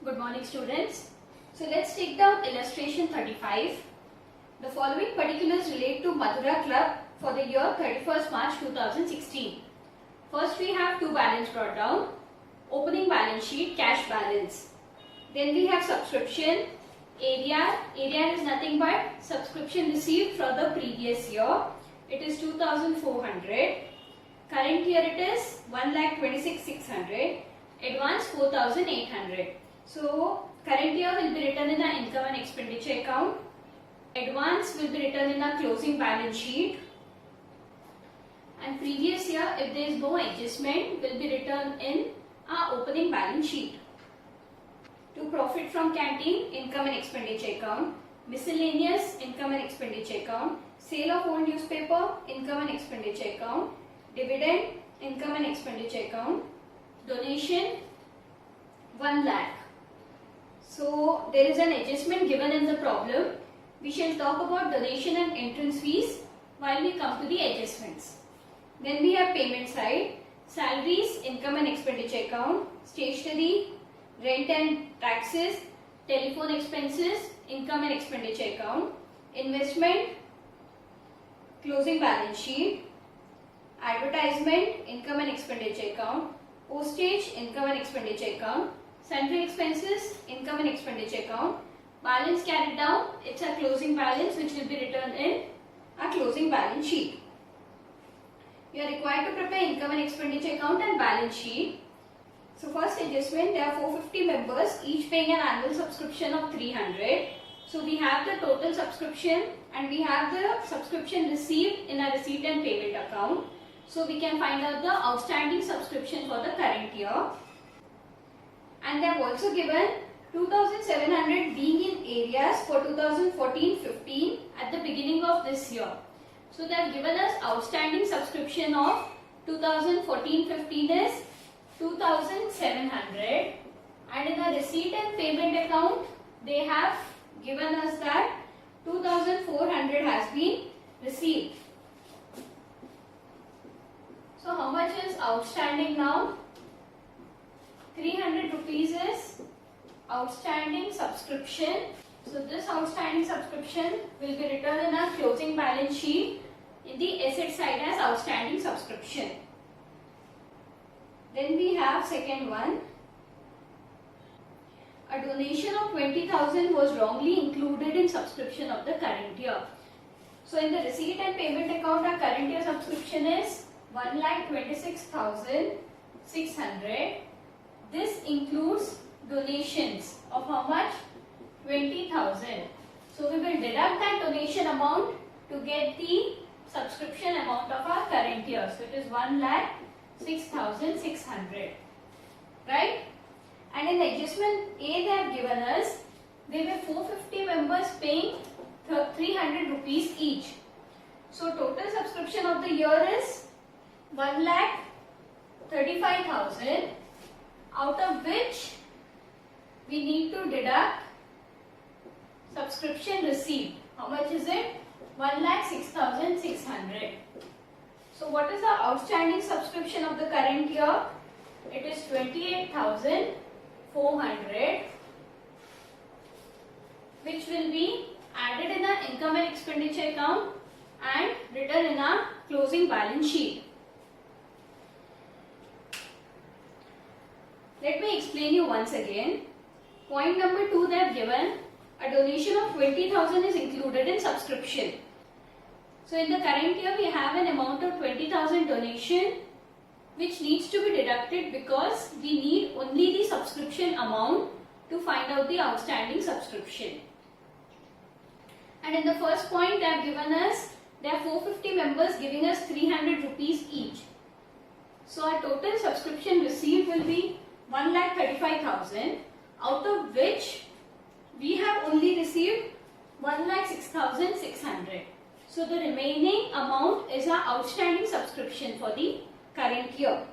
Good morning, students. So let's take down illustration 35. The following particulars relate to Madhura Club for the year 31st March 2016. First we have two balance brought down, opening balance sheet, cash balance. Then we have subscription, area is nothing but subscription received for the previous year. It is 2400. Current year it is 1,26,600. Advance 4,800. So current year will be written in the income and expenditure account. Advance will be written in a closing balance sheet. And previous year, if there is no adjustment, will be written in our opening balance sheet. To profit from canteen, income and expenditure account. Miscellaneous, income and expenditure account. Sale of old newspaper, income and expenditure account. Dividend, income and expenditure account. Donation, 1 lakh. So there is an adjustment given in the problem. We shall talk about donation and entrance fees while we come to the adjustments. Then we have payment side, salaries, income and expenditure account, stationery, rent and taxes, telephone expenses, income and expenditure account, investment, closing balance sheet, advertisement, income and expenditure account, postage, income and expenditure account, sundry expenses, income and expenditure account, balance carried down, it's a closing balance which will be written in a closing balance sheet. You are required to prepare income and expenditure account and balance sheet. So first adjustment, there are 450 members, each paying an annual subscription of 300. So we have the total subscription and we have the subscription received in a receipt and payment account. So we can find out the outstanding subscription for the current year. And they have also given 2,700 being in areas for 2014-15 at the beginning of this year. So they have given us outstanding subscription of 2014-15 is 2,700, and in the receipt and payment account they have given us that 2,400 has been received. So how much is outstanding now? 300 rupees is outstanding subscription. So this outstanding subscription will be written in a closing balance sheet in the asset side as outstanding subscription. Then we have second one. A donation of 20,000 was wrongly included in subscription of the current year. So in the receipt and payment account, our current year subscription is 1,26,600. This includes donations of how much? 20,000. So we will deduct that donation amount to get the subscription amount of our current year. So it is 1,06,600. Right? And in adjustment A they have given us, there were 450 members paying 300 rupees each. So total subscription of the year is 1,35,000, out of which we need to deduct subscription received. How much is it? 1,06,600. So what is the outstanding subscription of the current year? It is 28,400, which will be added in our income and expenditure account and written in our closing balance sheet. Let me explain you once again. Point number 2 they have given, a donation of 20,000 is included in subscription. So in the current year we have an amount of 20,000 donation which needs to be deducted because we need only the subscription amount to find out the outstanding subscription. And in the first point they have given us, there are 450 members giving us 300 rupees each. So our total subscription received will be 1,35,000, out of which we have only received 1,06,600. So the remaining amount is our outstanding subscription for the current year.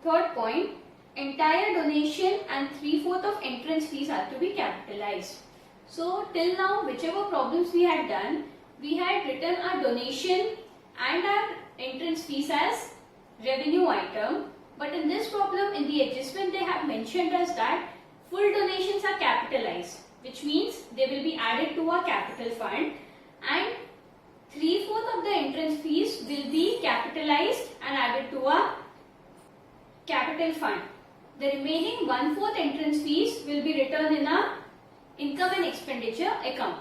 Third point, entire donation and 3/4 of entrance fees are to be capitalized. So till now, whichever problems we had done, we had written our donation and our entrance fees as revenue item. But in this problem, in the adjustment, they have mentioned us that full donations are capitalized, which means they will be added to a capital fund, and 3/4 of the entrance fees will be capitalized and added to a capital fund. The remaining 1/4 entrance fees will be returned in a income and expenditure account.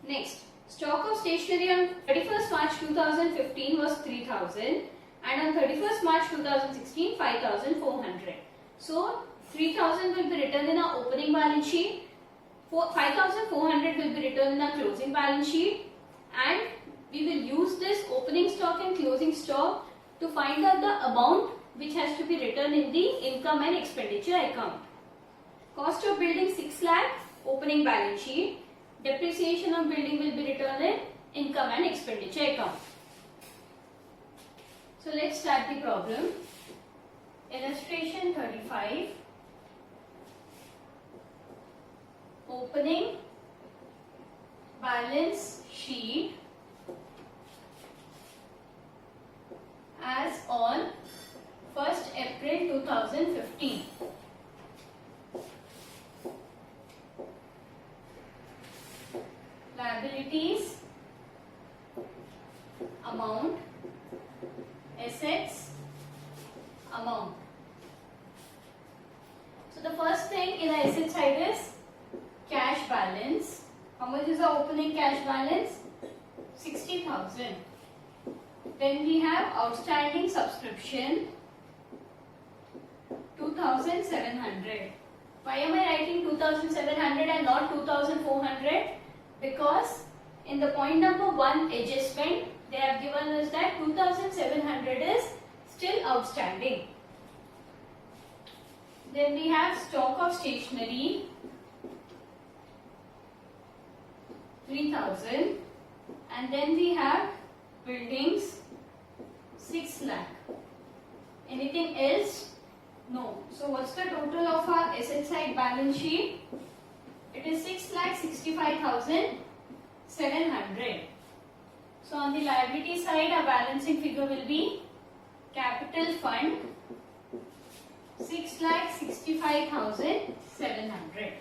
Next, stock of stationery on 31st March 2015 was 3,000 and on 31st March 2016 5,400. So 3,000 will be returned in our opening balance sheet, 5,400 will be returned in our closing balance sheet, and we will use this opening stock and closing stock to find out the amount which has to be returned in the income and expenditure account. Cost of building 6 lakh, opening balance sheet. Depreciation of building will be returned in income and expenditure account. So let's start the problem. Illustration 35. Opening balance sheet as on 1st April 2015. Liabilities, amount, assets, amount. So the first thing in the asset side is cash balance. How much is the opening cash balance? 60,000. Then we have outstanding subscription 2,700. Why am I writing 2,700 and not 2,400? Because in the point number 1 adjustment, they have given us that 2,700 is still outstanding. Then we have stock of stationery 3,000, and then we have buildings 6 lakh. Anything else? No. So what's the total of our asset side balance sheet? It is 6,65,700. So on the liability side, our balancing figure will be capital fund 6,65,700.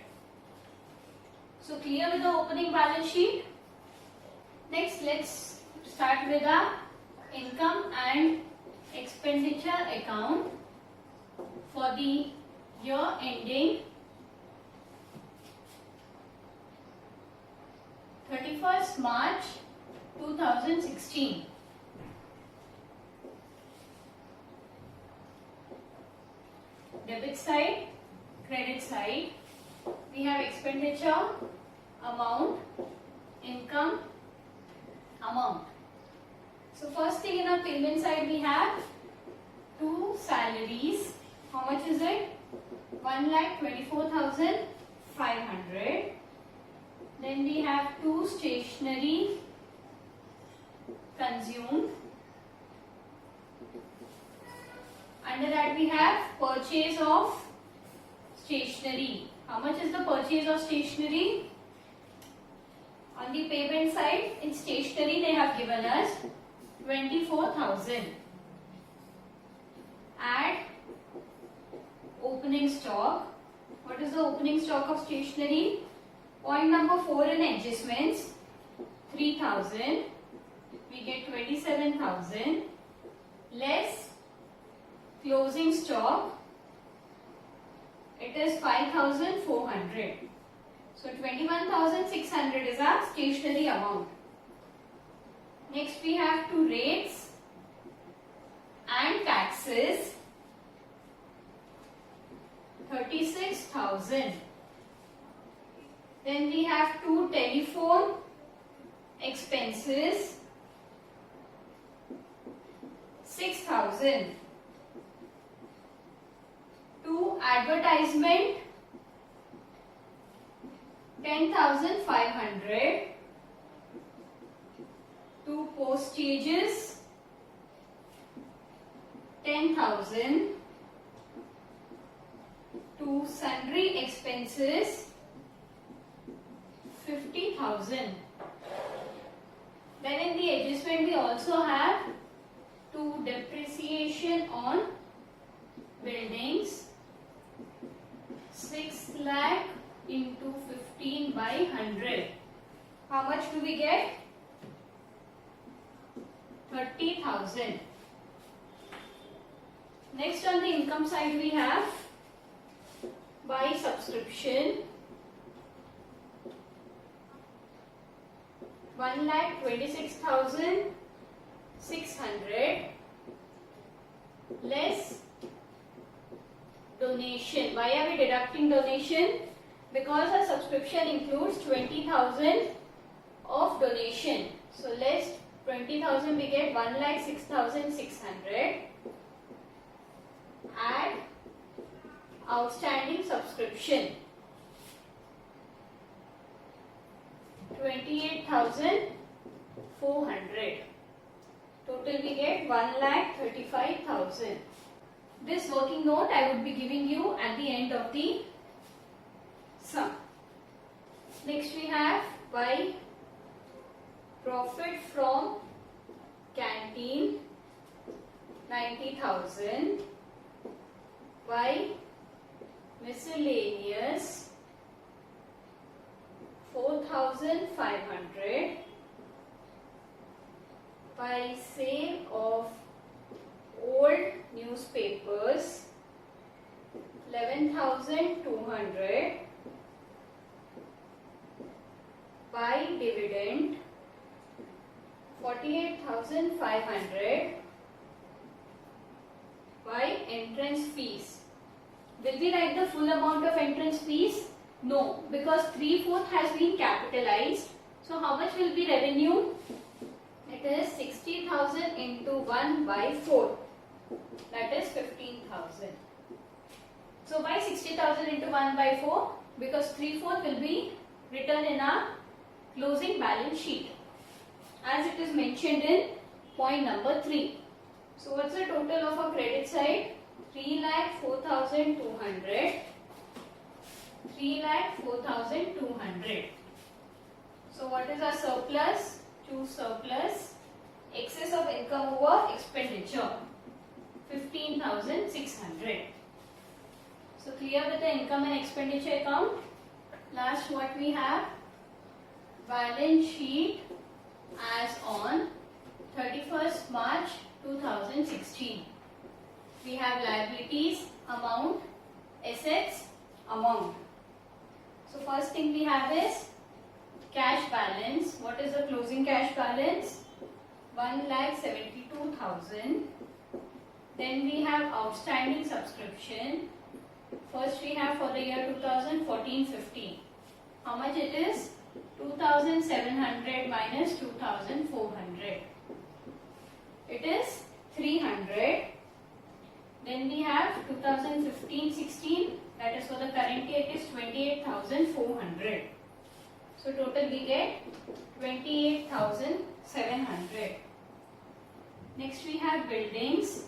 So clear with the opening balance sheet? Next, let's start with the income and expenditure account for the year ending 31st March 2016. Debit side, credit side, we have expenditure, amount, income, amount. So first thing in our payment side we have 2 salaries. How much is it? 1,24,500. Then we have 2 stationery consumed. Under that we have purchase of stationery. How much is the purchase of stationery? On the payment side, in stationery they have given us 24,000. Add opening stock. What is the opening stock of stationery? Point number 4 in adjustments, 3,000. We get 27,000 less closing stock. It is 5,400. So 21,600 is our stationery amount. Next we have 2 rates and taxes, 36,000. Then we have 2 telephone expenses, 6,000. 2 advertisement, 10,500. 2 postages, 10,000. 2 sundry expenses, 50,000. Then in the adjustment we also have 2 depreciation on buildings, 6 lakh into 15 by 100. How much do we get? 30,000. Next on the income side we have by subscription 1,26,600 less donation. Why are we deducting donation? Because our subscription includes 20,000 of donation. So less 20,000 we get 1,06,600. Add outstanding subscription 28,400. Total we get 1,35,000. This working note I would be giving you at the end of the sum. Next we have by profit from canteen 90,000, by miscellaneous 4,500, by sale of old newspapers 11,200, by dividend 48,500, by entrance fees. Will we write the full amount of entrance fees? No, because 3/4 has been capitalized. So how much will be revenue? It is 60,000 into 1 by 4. That is 15,000. So by 60,000 into 1 by 4, because 3/4 will be written in our closing balance sheet as it is mentioned in point number 3. So what's the total of our credit side? 3,04,200. 3,04,200. So what is our surplus? To surplus, excess of income over expenditure 15,600. So clear with the income and expenditure account. Last what we have? Balance sheet as on 31st March 2016. We have liabilities, amount, assets, amount. So first thing we have is cash balance. What is the closing cash balance? 1,72,000. Then we have outstanding subscription. First we have for the year 2014-15. How much it is? 2,700 minus 2,400. It is 300. Then we have 2015-16. That is for the current year, it is 28,400. So total we get 28,700. Next we have buildings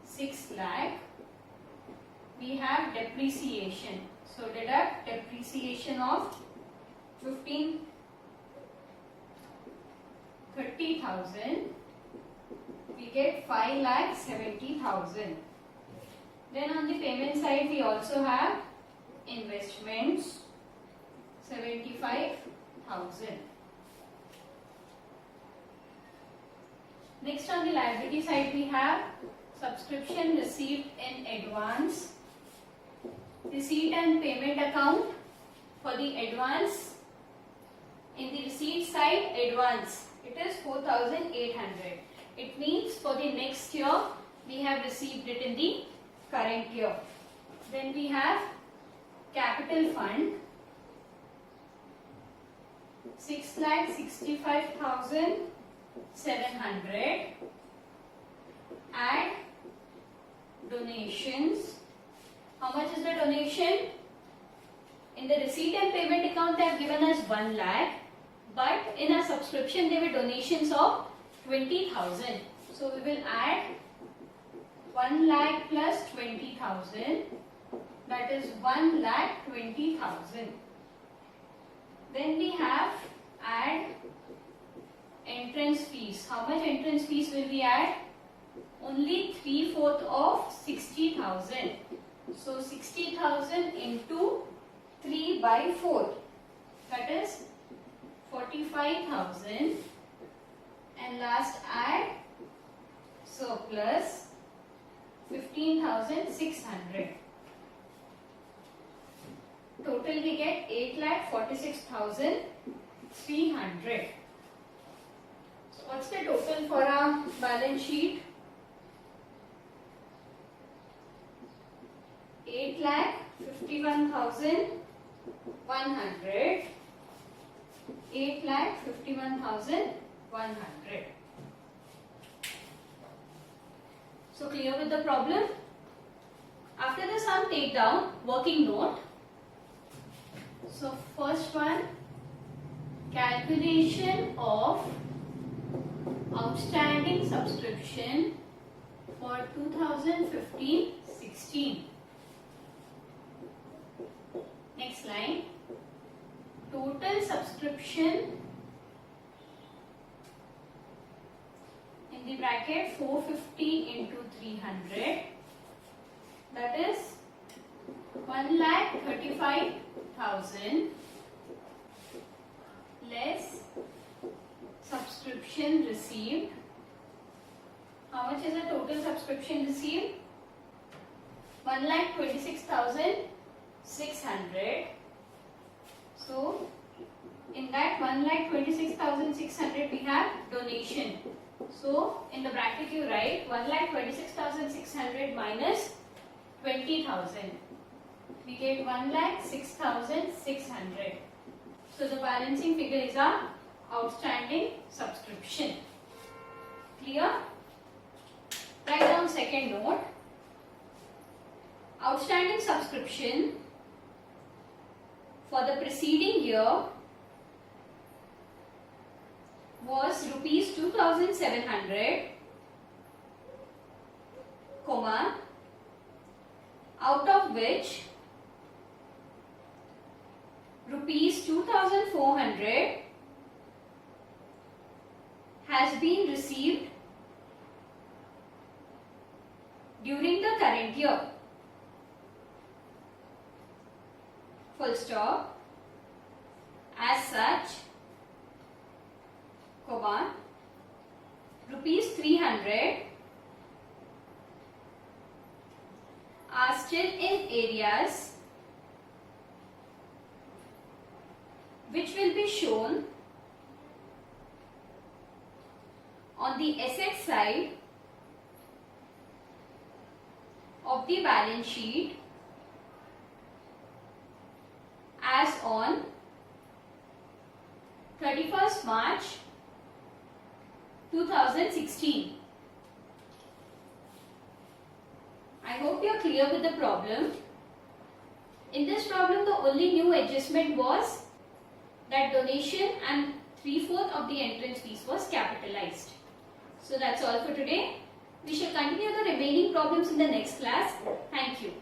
6 lakh. We have depreciation. So deduct depreciation of 30,000. We get 5,70,000. Then on the payment side we also have investments 75,000. Next on the liability side we have subscription received in advance, receipt and payment account. For the advance, in the receipt side advance, it is 4,800. It means for the next year we have received it in the current year. Then we have capital fund 6,65,700. Add donations. How much is the donation? In the receipt and payment account they have given us 1 lakh, but in our subscription there were donations of 20,000. So we will add 1 lakh plus 20,000, that is 1,20,000. Then we have add entrance fees. How much entrance fees will we add? Only 3/4 of 60,000. So So 60,000 into 3 by 4. That is 45,000. And last add surplus 15,600. Total we get 8,46,300. So what's the total for our balance sheet? 8,51,100. 8,51,100. So clear with the problem? After the sum, take down working note. So first one, calculation of outstanding subscription for 2015-16. Next line, total subscription in the bracket 450 into 300, that is 1,35,000 less subscription received. How much is the total subscription received? 1,26,600. So in that 1,26,600 we have donation. So in the bracket you write 1,26,600 minus 20,000. We get 1,06,600. So the balancing figure is our outstanding subscription. Clear? Write down second note. Outstanding subscription for the preceding year was rupees 2,700, comma, out of which rupees 2,400 has been received during the current year. Full stop. As such, comma, rupees 300 are still in areas which will be shown on the asset side of the balance sheet as on 31st March 2016. I hope you are clear with the problem. In this problem, the only new adjustment was that donation and 3/4 of the entrance fees was capitalized. So that's all for today. We shall continue the remaining problems in the next class. Thank you.